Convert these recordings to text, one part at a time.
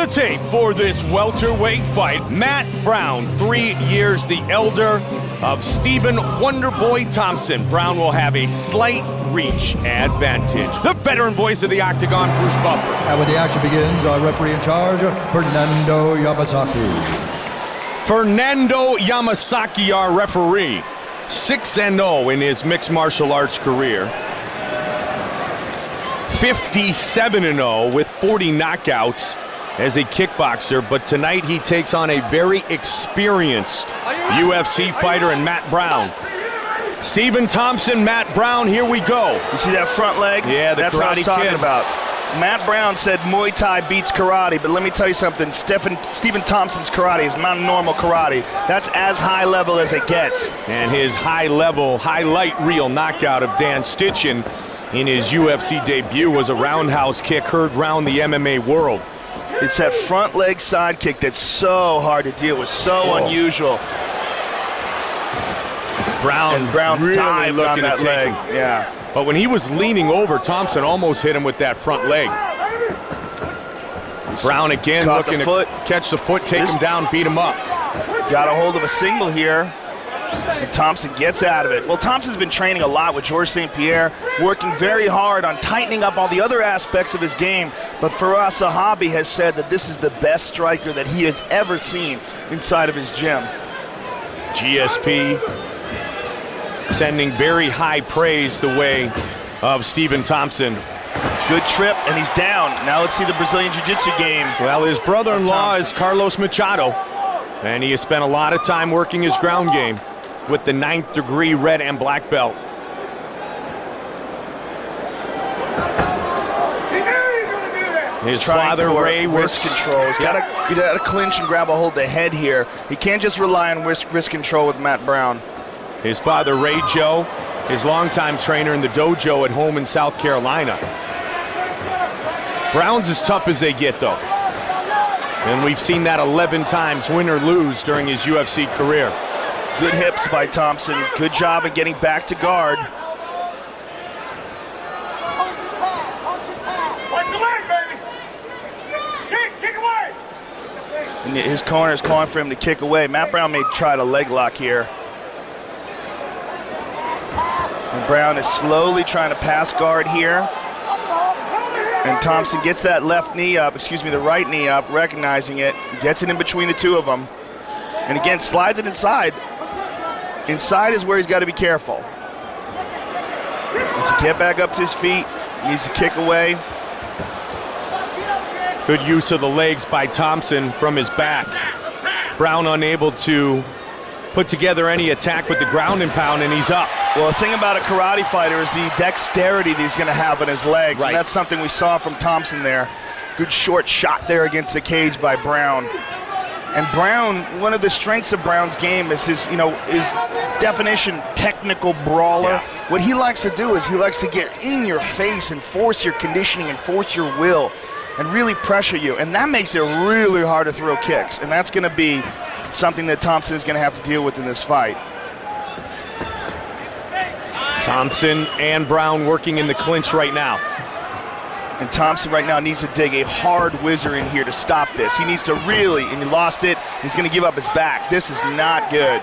the tape for this welterweight fight. Matt Brown, 3 years the elder of Stephen Wonderboy Thompson. Brown will have a slight reach advantage. The veteran voice of the Octagon, Bruce Buffer. And when the action begins, our referee in charge, Fernando Yamasaki. Fernando Yamasaki, our referee. 6-0 in his mixed martial arts career. 57-0 with 40 knockouts as a kickboxer, but tonight he takes on a very experienced UFC fighter in Matt Brown. Stephen Thompson, Matt Brown, here we go. You see that front leg? Yeah, the That's what I Karate was talking Kid. about. Matt Brown said Muay Thai beats karate, but let me tell you something. Stephen Thompson's karate is not normal karate. That's as high level as it gets. And his high-level, highlight reel knockout of Dan Stitchin in his UFC debut was a roundhouse kick heard round the MMA world. It's that front leg side kick that's so hard to deal with, so unusual. Brown really dived looking on that to take leg. him. Yeah. But when he was leaning over, Thompson almost hit him with that front leg. Brown again looking to catch the foot, take him down, beat him up. Got a hold of a single here, and Thompson gets out of it. Well, Thompson's been training a lot with Georges St. Pierre, working very hard on tightening up all the other aspects of his game. But Firas Zahabi has said that this is the best striker that he has ever seen inside of his gym. GSP sending very high praise the way of Stephen Thompson. Good trip, and he's down. Now let's see the Brazilian Jiu-Jitsu game. Well, his brother-in-law is Carlos Machado, and he has spent a lot of time working his ground game with the 9th degree red and black belt. His father, Ray, wrist control. He's got to clinch and grab a hold of the head here. He can't just rely on wrist control with Matt Brown. His father, Ray Joe, his longtime trainer in the dojo at home in South Carolina. Brown's as tough as they get, though. And we've seen that 11 times, win or lose, during his UFC career. Good hips by Thompson. Good job of getting back to guard. And his corner is calling for him to kick away. Matt Brown may try to leg lock here. And Brown is slowly trying to pass guard here. And Thompson gets that left knee up, the right knee up, recognizing it, gets it in between the two of them. And again, slides it inside. Inside is where he's got to be careful. Needs to get back up to his feet, needs to kick away. Good use of the legs by Thompson from his back. Brown unable to put together any attack with the ground and pound, and he's up. Well, the thing about a karate fighter is the dexterity that he's going to have on his legs, and that's something we saw from Thompson there. Good short shot there against the cage by Brown. And Brown, one of the strengths of Brown's game is his definition technical brawler. Yeah. What he likes to do is he likes to get in your face and force your conditioning and force your will and really pressure you. And that makes it really hard to throw kicks. And that's going to be something that Thompson is going to have to deal with in this fight. Thompson and Brown working in the clinch right now. And Thompson right now needs to dig a hard whizzer in here to stop this. He needs to really, and he lost it, he's going to give up his back. This is not good.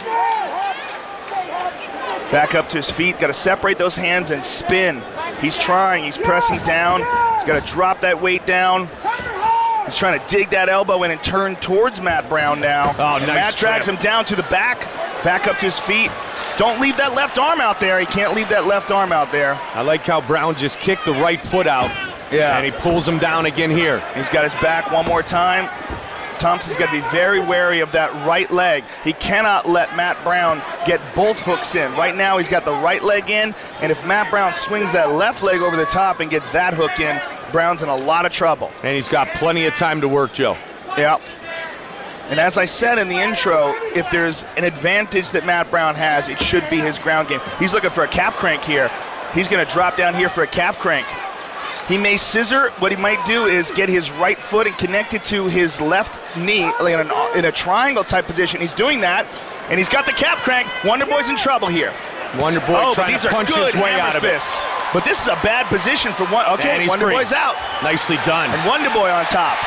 Back up to his feet, got to separate those hands and spin. He's trying, he's pressing down. He's got to drop that weight down. He's trying to dig that elbow in and turn towards Matt Brown now. Oh, and nice Matt drags trip. him down to the back up to his feet. Don't leave that left arm out there. He can't leave that left arm out there. I like how Brown just kicked the right foot out. Yeah. And he pulls him down again here. He's got his back one more time. Thompson's got to be very wary of that right leg. He cannot let Matt Brown get both hooks in. Right now he's got the right leg in, and if Matt Brown swings that left leg over the top and gets that hook in, Brown's in a lot of trouble. And he's got plenty of time to work, Joe. Yep. And as I said in the intro, if there's an advantage that Matt Brown has, it should be his ground game. He's looking for a calf crank here. He's going to drop down here for a calf crank. He may scissor. What he might do is get his right foot and connect it to his left knee in a triangle type position. He's doing that, and he's got the calf crank. Wonderboy's in trouble here. Wonderboy trying to punch his way out of it. But this is a bad position for one. Okay, Wonderboy's out. Nicely done. And Wonderboy on top.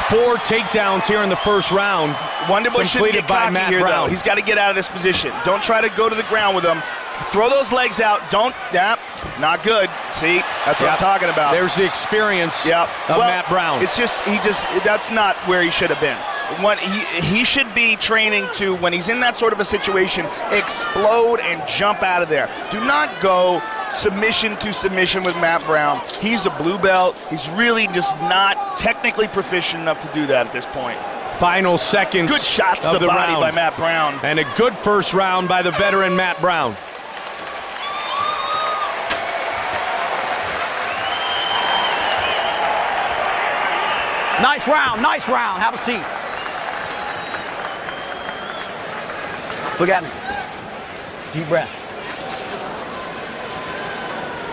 4 takedowns here in the first round. Wonderboy shouldn't completed get by cocky Matt here, Brown. though. He's got to get out of this position. Don't try to go to the ground with him. Throw those legs out. Don't. Yep. Not good. See, that's what I'm talking about. There's the experience of Matt Brown. It's just that's not where he should have been. What he should be training to, when he's in that sort of a situation, explode and jump out of there. Do not go submission to submission with Matt Brown. He's a blue belt. He's really just not technically proficient enough to do that at this point. Final seconds. Good shots of to the body round by Matt Brown. And a good first round by the veteran Matt Brown. Nice round, nice round. Have a seat. Look at me. Deep breath.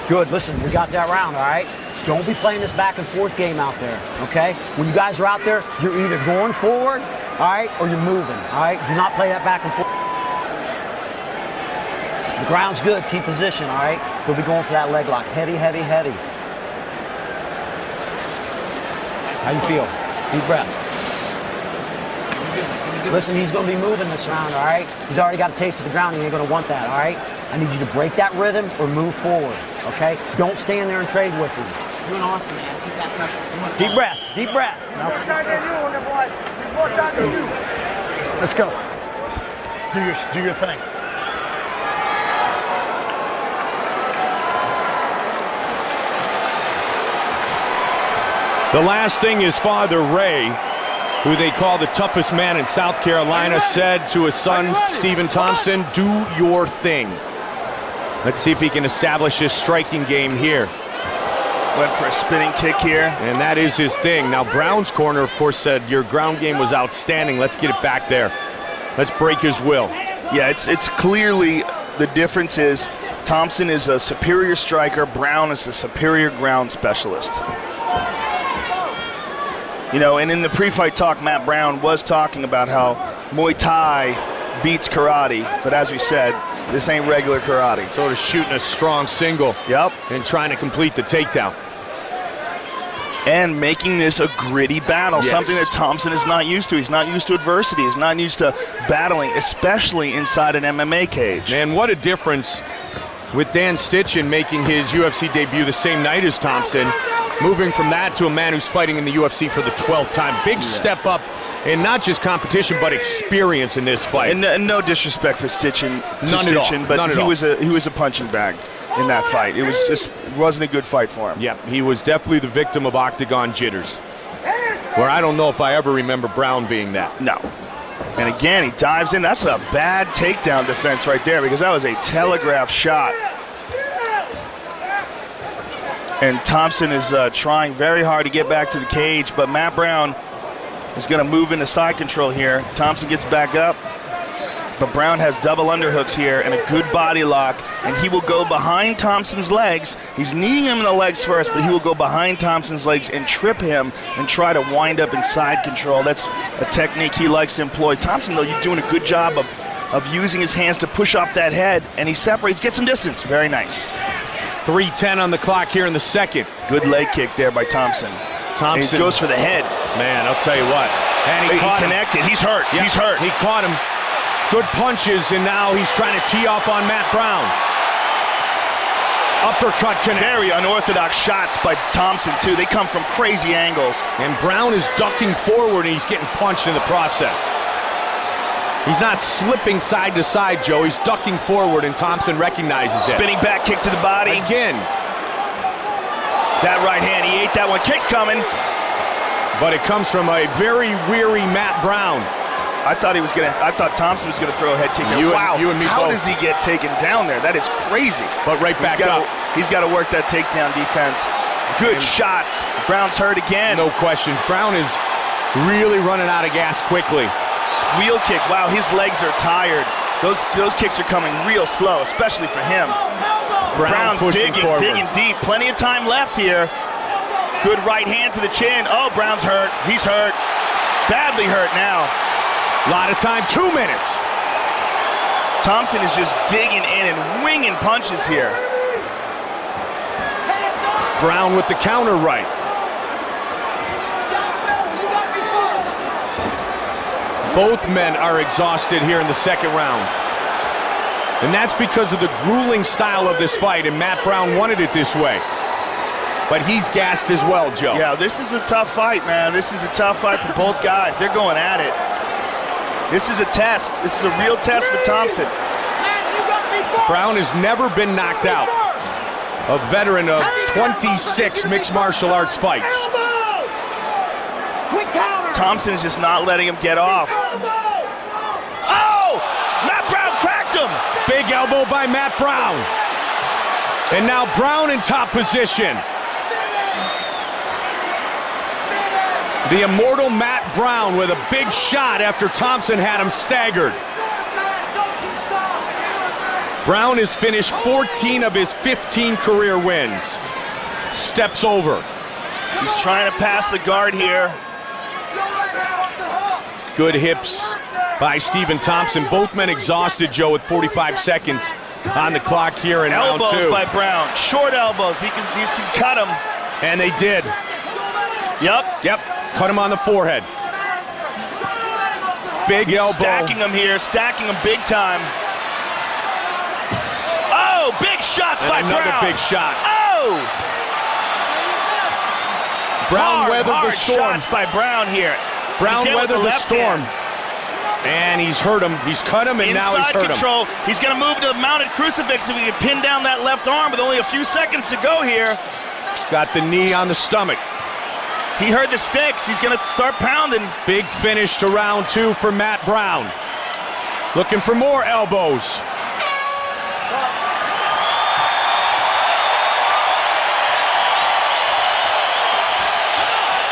Good, listen, we got that round, all right? Don't be playing this back and forth game out there, okay? When you guys are out there, you're either going forward, all right, or you're moving, all right? Do not play that back and forth. The ground's good, keep position, all right? We'll be going for that leg lock. Heady, heady, heady. How you feel? Deep breath. Listen, he's going to be moving this round, all right? He's already got a taste of the ground. He ain't going to want that, all right? I need you to break that rhythm or move forward, okay? Don't stand there and trade with him. Doing awesome, man. Keep that pressure. Deep breath, deep breath. More time than you, Wonderboy. There's more time than you. Let's go. Do your thing. The last thing his father, Ray, who they call the toughest man in South Carolina, said to his son, Stephen Thompson, do your thing. Let's see if he can establish his striking game here. Went for a spinning kick here. And that is his thing. Now, Brown's corner, of course, said your ground game was outstanding. Let's get it back there. Let's break his will. Yeah, it's clearly the difference is Thompson is a superior striker. Brown is a superior ground specialist. You know, and in the pre-fight talk, Matt Brown was talking about how Muay Thai beats karate, but as we said, this ain't regular karate. Sort of shooting a strong single. Yep. And trying to complete the takedown. And making this a gritty battle, Yes. something that Thompson is not used to. He's not used to adversity. He's not used to battling, especially inside an MMA cage. Man, what a difference with Dan Stitchin making his UFC debut the same night as Thompson. Moving from that to a man who's fighting in the UFC for the 12th time. Big step up in not just competition, but experience in this fight. And no disrespect for Stitchin, None at all. but None at he all. was a punching bag in that fight. It wasn't a good fight for him. Yep, he was definitely the victim of octagon jitters, where I don't know if I ever remember Brown being that. No. And again, he dives in. That's a bad takedown defense right there, because that was a telegraph shot. And Thompson is trying very hard to get back to the cage, but Matt Brown is going to move into side control here. Thompson gets back up, but Brown has double underhooks here and a good body lock, and he will go behind Thompson's legs. He's kneeing him in the legs first, but he will go behind Thompson's legs and trip him and try to wind up in side control. That's a technique he likes to employ. Thompson, though, you're doing a good job of using his hands to push off that head, and he separates, gets some distance. Very nice. 3:10 on the clock here in the second. Good leg kick there by Thompson. Thompson And he goes for the head. Man, I'll tell you what. And he caught him. Connected. He's hurt. Yep, He's hurt. He caught him. Good punches, and now he's trying to tee off on Matt Brown. Uppercut connects. Very unorthodox shots by Thompson, too. They come from crazy angles. And Brown is ducking forward, and he's getting punched in the process. He's not slipping side to side, Joe. He's ducking forward, and Thompson recognizes it. Spinning back kick to the body. Again. That right hand, he ate that one. Kick's coming. But it comes from a very weary Matt Brown. I thought Thompson was gonna throw a head kick there. Wow. You and me How both. does he get taken down there? That is crazy. But right back up. He's got to work that takedown defense. Good shots. Brown's hurt again. No question. Brown is really running out of gas quickly. Wheel kick. Wow, his legs are tired. Those kicks are coming real slow, especially for him. Brown's pushing forward. digging deep. Plenty of time left here. Good right hand to the chin. Oh, Brown's hurt. He's hurt. Badly hurt now. A lot of time, 2 minutes. Thompson is just digging in and winging punches here. Brown with the counter right. Both men are exhausted here in the second round. And that's because of the grueling style of this fight, and Matt Brown wanted it this way. But he's gassed as well, Joe. Yeah, this is a tough fight, man. This is a tough fight for both guys. They're going at it. This is a test. This is a real test for Thompson. Brown has never been knocked out. A veteran of 26 mixed martial arts fights. Thompson is just not letting him get off. Oh! Matt Brown cracked him! Big elbow by Matt Brown. And now Brown in top position. The immortal Matt Brown with a big shot after Thompson had him staggered. Brown has finished 14 of his 15 career wins. Steps over. He's trying to pass the guard here. Good hips by Stephen Thompson. Both men exhausted, Joe, with 45 seconds on the clock here in round 2. Elbows by Brown. Short elbows. These can cut him. And they did. Yep. Cut him on the forehead. Big elbow. Stacking him here. Stacking him big time. Oh, big shots by Brown. Another big shot. Oh! Brown weathered the storm. Shots by Brown here. Brown weathered the storm. And he's hurt him. He's cut him, and now he's hurt control. He's going to move to the mounted crucifix if he can pin down that left arm with only a few seconds to go here. Got the knee on the stomach. He heard the sticks. He's going to start pounding. Big finish to round 2 for Matt Brown. Looking for more elbows.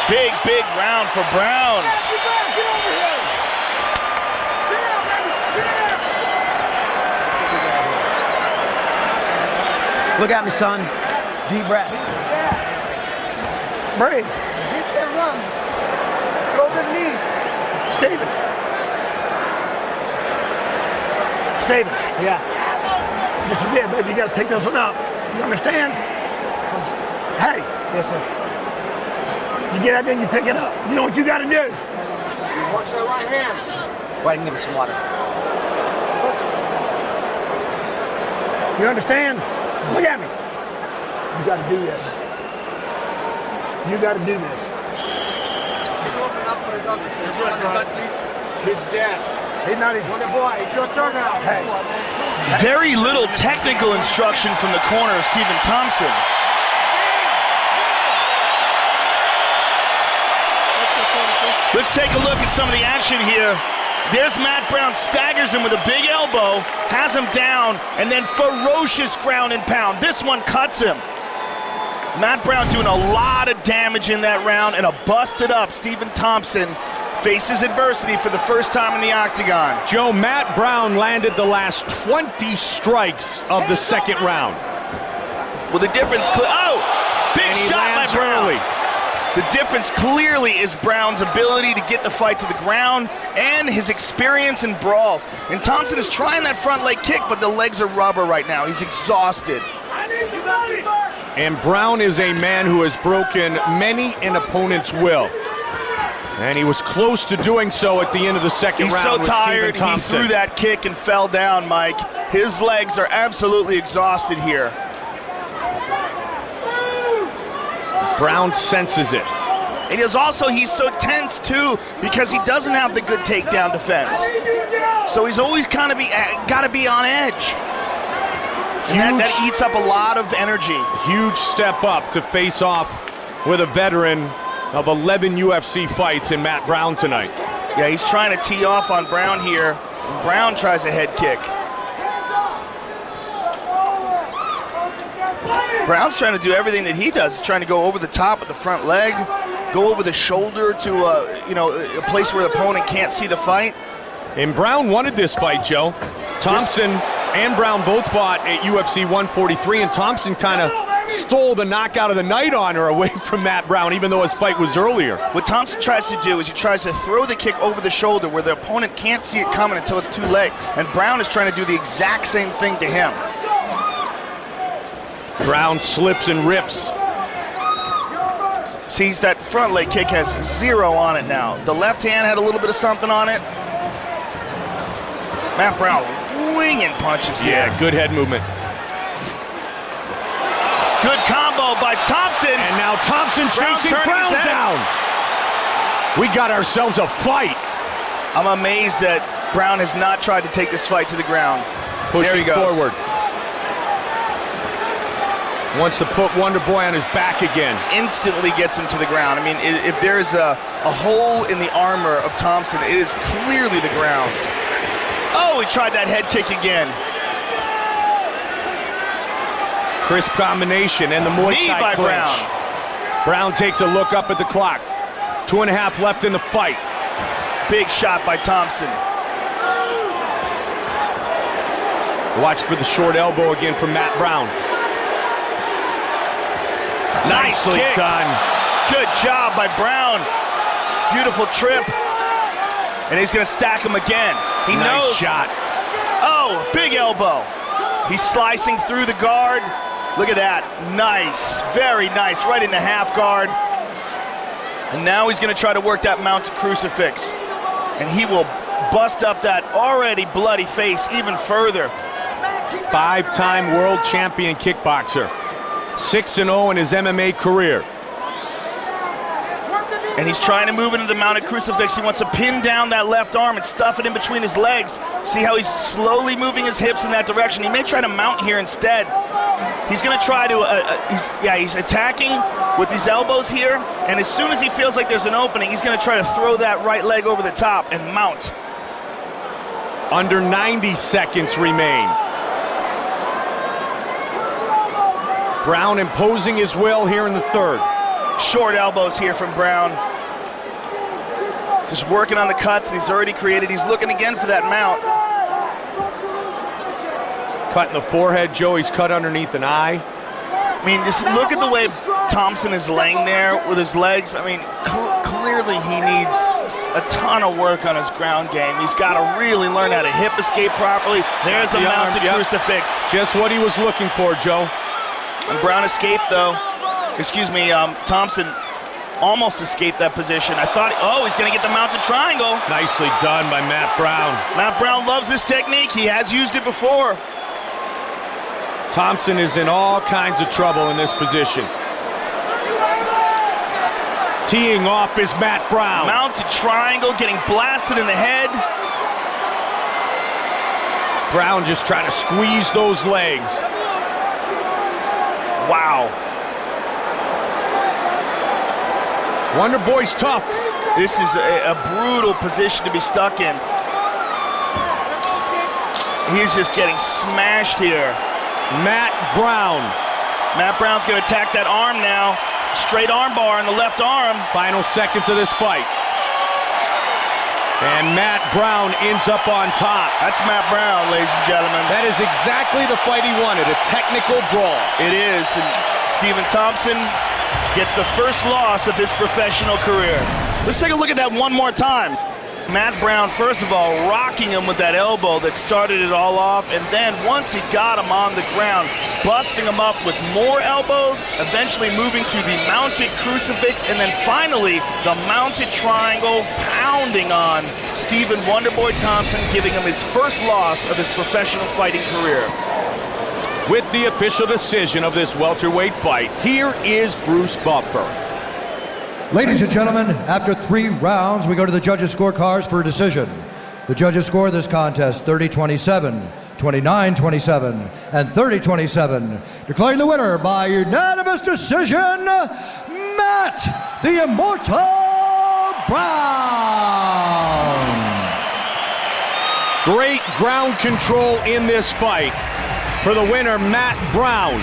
Big round for Brown. Look at me, son. Deep breath. Breathe. Hit that run. Go to the knees. Steven. Yeah. This is it, baby. You got to pick this one up. You understand? Hey. Yes, sir. You get out there and you pick it up. You know what you got to do. Watch that right hand. Wait, give me some water. You understand? Look at me. You got to do this. You got to do this. He's dead. He's not even. Wonder boy, it's your turn now. Hey. Very little technical instruction from the corner of Stephen Thompson. Let's take a look at some of the action here. There's Matt Brown, staggers him with a big elbow, has him down, and then ferocious ground and pound. This one cuts him. Matt Brown doing a lot of damage in that round, and a busted up Stephen Thompson faces adversity for the first time in the octagon. Joe, Matt Brown landed the last 20 strikes of the second round. Well, the difference, big shot by Brown. Early. The difference clearly is Brown's ability to get the fight to the ground and his experience in brawls. And Thompson is trying that front leg kick, but the legs are rubber right now. He's exhausted. And Brown is a man who has broken many an opponent's will. And he was close to doing so at the end of the second round with Stephen He's so tired, he Thompson. threw that kick and fell down, Mike. His legs are absolutely exhausted here. Brown senses it. And he's so tense too because he doesn't have the good takedown defense. So he's always kind of got to be on edge. And that eats up a lot of energy. Huge step up to face off with a veteran of 11 UFC fights in Matt Brown tonight. Yeah, he's trying to tee off on Brown here. Brown tries a head kick. Brown's trying to do everything that he does. He's trying to go over the top with the front leg, go over the shoulder to a place where the opponent can't see the fight. And Brown wanted this fight, Joe. Thompson and Brown both fought at UFC 143, and Thompson kind of stole the knockout of the night honor away from Matt Brown, even though his fight was earlier. What Thompson tries to do is he tries to throw the kick over the shoulder where the opponent can't see it coming until it's too late. And Brown is trying to do the exact same thing to him. Brown slips and rips. Sees that front leg kick has 0 on it now. The left hand had a little bit of something on it. Matt Brown winging punches here. Yeah, good head movement. Good combo by Thompson. And now Thompson chasing Brown down. We got ourselves a fight. I'm amazed that Brown has not tried to take this fight to the ground. Pushing forward. Wants to put Wonder Boy on his back again. Instantly gets him to the ground. I mean, if there's a hole in the armor of Thompson, it is clearly the ground. Oh, he tried that head kick again. Crisp combination and the Muay Thai clinch. Brown takes a look up at the clock. 2.5 left in the fight. Big shot by Thompson. Watch for the short elbow again from Matt Brown. Nicely done. Good job by Brown. Beautiful trip. And he's going to stack him again. He knows. Nice shot. Oh, big elbow. He's slicing through the guard. Look at that. Nice. Very nice. Right in the half guard. And now he's going to try to work that mounted crucifix. And he will bust up that already bloody face even further. 5-time world champion kickboxer. 6-0 in his MMA career. And he's trying to move into the mounted crucifix. He wants to pin down that left arm and stuff it in between his legs. See how he's slowly moving his hips in that direction. He may try to mount here instead. He's going to try to, he's attacking with these elbows here. And as soon as he feels like there's an opening, he's going to try to throw that right leg over the top and mount. Under 90 seconds remain. Brown imposing his will here in the third. Short elbows here from Brown. Just working on the cuts he's already created. He's looking again for that mount. Cut in the forehead, Joe. He's cut underneath an eye. I mean, just look at the way Thompson is laying there with his legs. I mean, clearly he needs a ton of work on his ground game. He's got to really learn how to hip escape properly. There's the mounted crucifix. Just what he was looking for, Joe. And Brown escaped, though. Thompson almost escaped that position. I thought, he's going to get the mounted triangle. Nicely done by Matt Brown. Matt Brown loves this technique. He has used it before. Thompson is in all kinds of trouble in this position. Teeing off is Matt Brown. Mounted triangle, getting blasted in the head. Brown just trying to squeeze those legs. Wow. Wonder Boy's tough. This is a brutal position to be stuck in. He's just getting smashed here. Matt Brown. Matt Brown's going to attack that arm now. Straight arm bar on the left arm. Final seconds of this fight. And Matt Brown ends up on top. That's Matt Brown, ladies and gentlemen. That is exactly the fight he wanted, a technical brawl. It is, and Stephen Thompson gets the first loss of his professional career. Let's take a look at that one more time. Matt Brown, first of all, rocking him with that elbow that started it all off, and then once he got him on the ground, busting him up with more elbows, eventually moving to the mounted crucifix, and then finally the mounted triangle, pounding on Stephen Wonderboy Thompson, giving him his first loss of his professional fighting career. With the official decision of this welterweight fight, here is Bruce Buffer. Ladies and gentlemen, after 3 rounds, we go to the judges' scorecards for a decision. The judges score this contest 30-27, 29-27, and 30-27. Declaring the winner by unanimous decision, Matt the Immortal Brown. Great ground control in this fight. For the winner, Matt Brown.